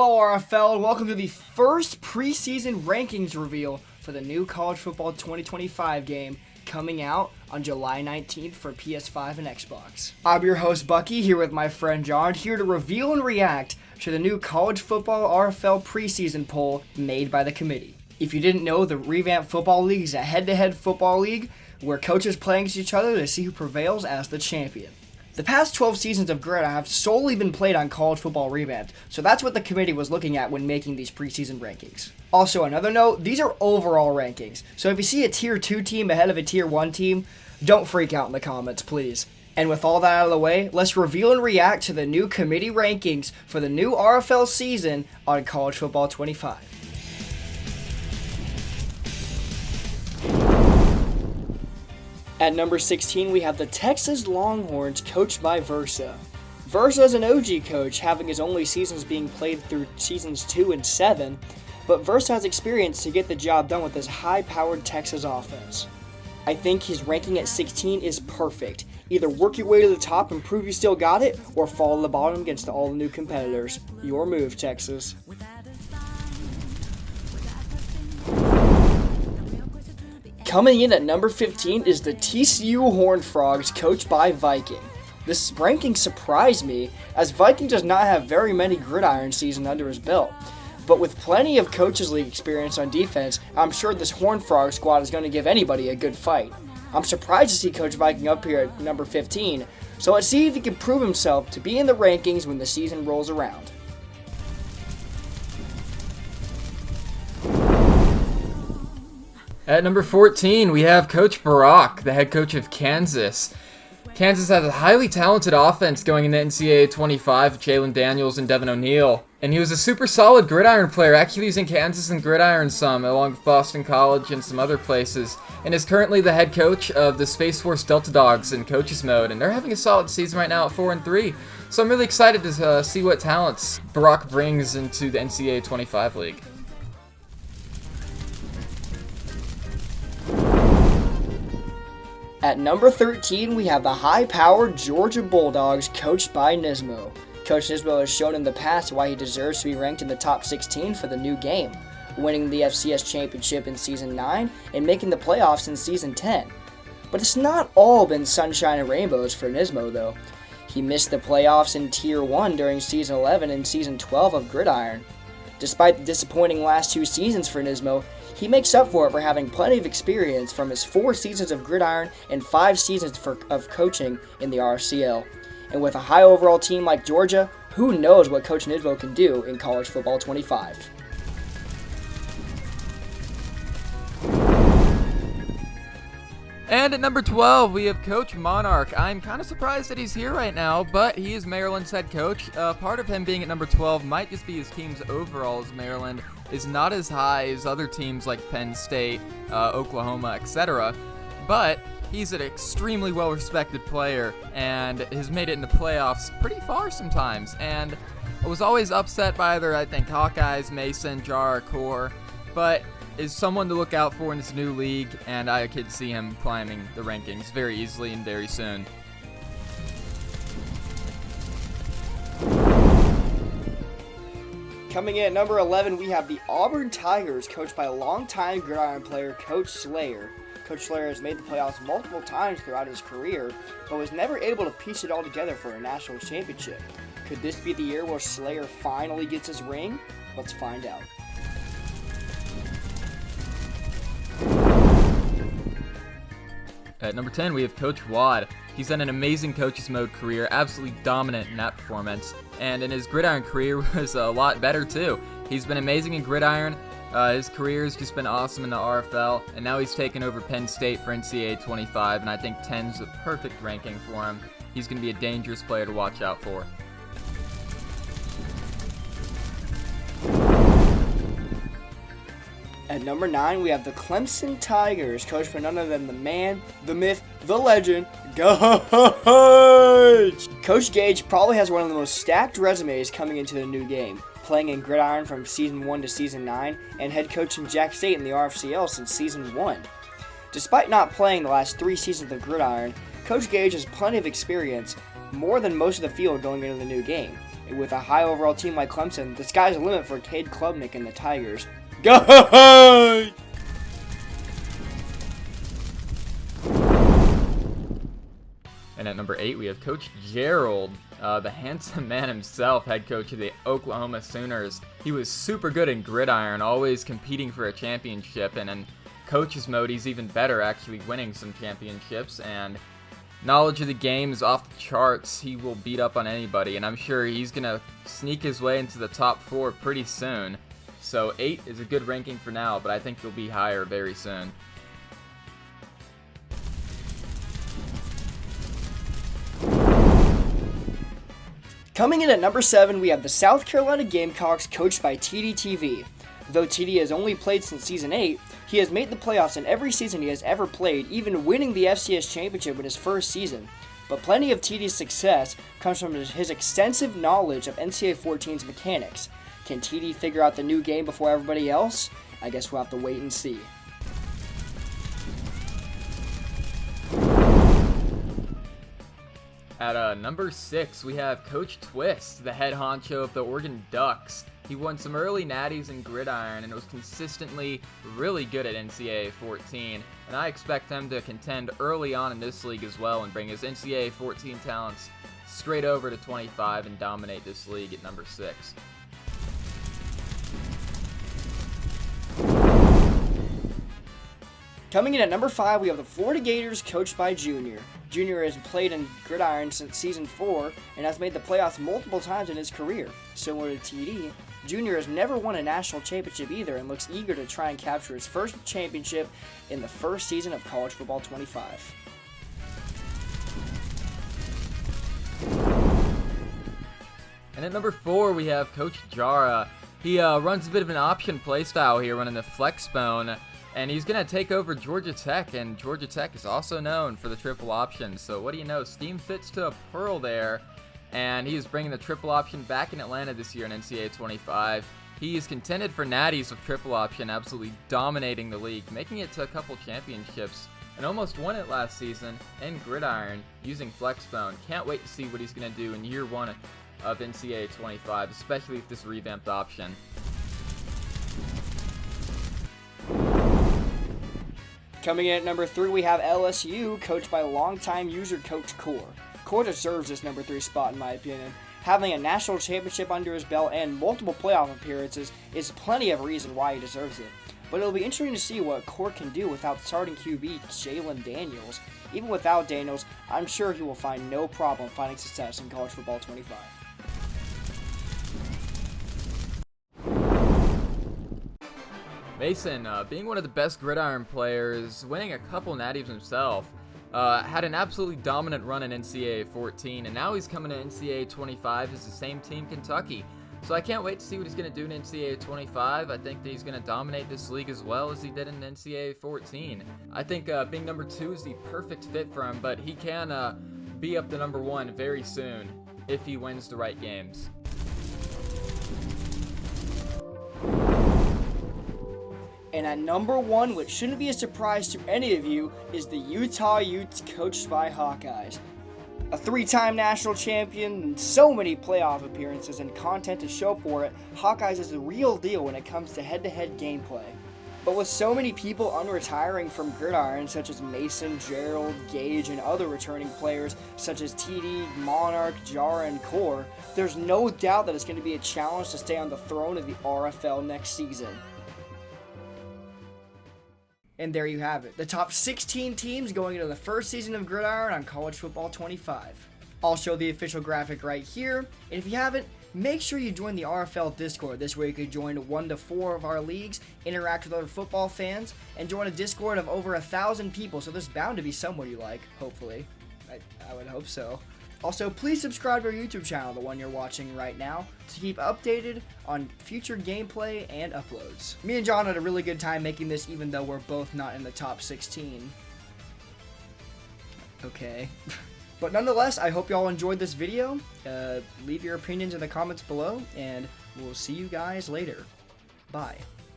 Hello RFL, and welcome to the first preseason rankings reveal for the new College Football 2025 game coming out on July 19th for PS5 and Xbox. I'm your host Bucky, here with my friend John, here to reveal and react to the new College Football RFL preseason poll made by the committee. If you didn't know, the Revamped Football League is a head-to-head football league where coaches play against each other to see who prevails as the champion. The past 12 seasons of Gridiron have solely been played on College Football Revamped, so that's what the committee was looking at when making these preseason rankings. Also, another note, these are overall rankings, so if you see a Tier 2 team ahead of a Tier 1 team, don't freak out in the comments, please. And with all that out of the way, let's reveal and react to the new committee rankings for the new RFL season on College Football 25. At number 16, we have the Texas Longhorns, coached by Versa. Versa is an OG coach, having his only seasons being played through seasons 2 and 7, but Versa has experience to get the job done with this high-powered Texas offense. I think his ranking at 16 is perfect. Either work your way to the top and prove you still got it, or fall to the bottom against all the new competitors. Your move, Texas. Coming in at number 15 is the TCU Horned Frogs, coached by Viking. This ranking surprised me, as Viking does not have very many Gridiron seasons under his belt. But with plenty of Coaches League experience on defense, I'm sure this Horned Frog squad is going to give anybody a good fight. I'm surprised to see Coach Viking up here at number 15, so let's see if he can prove himself to be in the rankings when the season rolls around. At number 14, we have Coach Barack, the head coach of Kansas. Kansas has a highly talented offense going into NCAA 25 with Jalen Daniels and Devin O'Neal. And he was a super solid gridiron player, actually using Kansas and gridiron some, along with Boston College and some other places. And is currently the head coach of the Space Force Delta Dogs in coaches mode. And they're having a solid season right now at 4-3. So I'm really excited to see what talents Barack brings into the NCAA 25 league. At number 13, we have the high-powered Georgia Bulldogs, coached by Nismo. Coach Nismo has shown in the past why he deserves to be ranked in the top 16 for the new game, winning the FCS championship in Season 9 and making the playoffs in Season 10. But it's not all been sunshine and rainbows for Nismo, though. He missed the playoffs in Tier 1 during Season 11 and Season 12 of Gridiron. Despite the disappointing last 2 seasons for Nismo, he makes up for it for having plenty of experience from his 4 seasons of Gridiron and 5 seasons of coaching in the RCL. And with a high overall team like Georgia, who knows what Coach Nismo can do in College Football 25. And at number 12, we have Coach Monarch. I'm kind of surprised that he's here right now, but he is Maryland's head coach. Part of him being at number 12 might just be his team's overall, as Maryland is not as high as other teams like Penn State, Oklahoma, etc. But he's an extremely well-respected player and has made it in the playoffs pretty far sometimes. And I was always upset by either, I think, Hawkeyes, Mason, Jar, or Core, but is someone to look out for in this new league, and I could see him climbing the rankings very easily and very soon. Coming in at number 11, we have the Auburn Tigers, coached by longtime Gridiron player Coach Slayer. Coach Slayer has made the playoffs multiple times throughout his career, but was never able to piece it all together for a national championship. Could this be the year where Slayer finally gets his ring? Let's find out. At number 10, we have Coach Wad. He's had an amazing coaches mode career, absolutely dominant in that performance, and in his Gridiron career was a lot better too. He's been amazing in Gridiron, his career has just been awesome in the RFL, and now he's taken over Penn State for NCAA 25, and I think 10's the perfect ranking for him. He's going to be a dangerous player to watch out for. At number 9, we have the Clemson Tigers, coached by none other than the man, the myth, the legend, Gage! Coach Gage probably has one of the most stacked resumes coming into the new game, playing in Gridiron from Season 1 to Season 9, and head coaching Jack State in the RFCL since Season 1. Despite not playing the last 3 seasons of Gridiron, Coach Gage has plenty of experience, more than most of the field going into the new game, With a high overall team like Clemson, the sky's the limit for Cade Klubnik and the Tigers. Go! And at number 8, we have Coach Gerald, the handsome man himself, head coach of the Oklahoma Sooners. He was super good in Gridiron, always competing for a championship, and in coach's mode, he's even better, actually winning some championships, and knowledge of the game is off the charts. He will beat up on anybody, and I'm sure he's going to sneak his way into the top 4 pretty soon. So 8 is a good ranking for now, but I think he'll be higher very soon. Coming in at number 7, we have the South Carolina Gamecocks, coached by TD. Though TD has only played since Season 8, he has made the playoffs in every season he has ever played, even winning the FCS Championship in his first season. But plenty of TD's success comes from his extensive knowledge of NCAA 14's mechanics. Can TD figure out the new game before everybody else? I guess we'll have to wait and see. At number 6, we have Coach Twist, the head honcho of the Oregon Ducks. He won some early natties in Gridiron and was consistently really good at NCAA 14, and I expect him to contend early on in this league as well and bring his NCAA 14 talents straight over to 25 and dominate this league at number 6. Coming in at number 5, we have the Florida Gators, coached by Junior. Junior has played in Gridiron since Season 4 and has made the playoffs multiple times in his career. Similar to TD, Junior has never won a national championship either and looks eager to try and capture his first championship in the first season of College Football 25. And at number 4, we have Coach Jara. He runs a bit of an option play style here, running the flex bone. And he's going to take over Georgia Tech, and Georgia Tech is also known for the triple option. So what do you know? Steam fits to a pearl there, and he is bringing the triple option back in Atlanta this year in NCAA 25. He is contended for natties with triple option, absolutely dominating the league, making it to a couple championships, and almost won it last season in Gridiron using Flexbone. Can't wait to see what he's going to do in year 1 of NCAA 25, especially with this revamped option. Coming in at number 3, we have LSU, coached by longtime user Coach Core. Core deserves this number 3 spot in my opinion. Having a national championship under his belt and multiple playoff appearances is plenty of reason why he deserves it. But it'll be interesting to see what Core can do without starting QB Jalen Daniels. Even without Daniels, I'm sure he will find no problem finding success in College Football 25. Mason, being one of the best Gridiron players, winning a couple natties himself, had an absolutely dominant run in NCAA 14, and now he's coming to NCAA 25 as the same team, Kentucky. So I can't wait to see what he's going to do in NCAA 25. I think that he's going to dominate this league as well as he did in NCAA 14. I think being number 2 is the perfect fit for him, but he can be up to number 1 very soon if he wins the right games. And at number 1, which shouldn't be a surprise to any of you, is the Utah Utes, coached by Hawkeyes. A 3-time national champion and so many playoff appearances and content to show for it, Hawkeyes is the real deal when it comes to head-to-head gameplay. But with so many people unretiring from Gridiron, such as Mason, Gerald, Gage, and other returning players such as TD, Monarch, Jara, and Core, there's no doubt that it's going to be a challenge to stay on the throne of the RFL next season. And there you have it, the top 16 teams going into the first season of Gridiron on College Football 25. I'll show the official graphic right here, and if you haven't, make sure you join the RFL Discord. This way you can join 1 to 4 of our leagues, interact with other football fans, and join a Discord of over 1,000 people, so there's bound to be someone you like, hopefully. I would hope so. Also, please subscribe to our YouTube channel, the one you're watching right now, to keep updated on future gameplay and uploads. Me and John had a really good time making this, even though we're both not in the top 16. Okay. But nonetheless, I hope you all enjoyed this video. Leave your opinions in the comments below, and we'll see you guys later. Bye.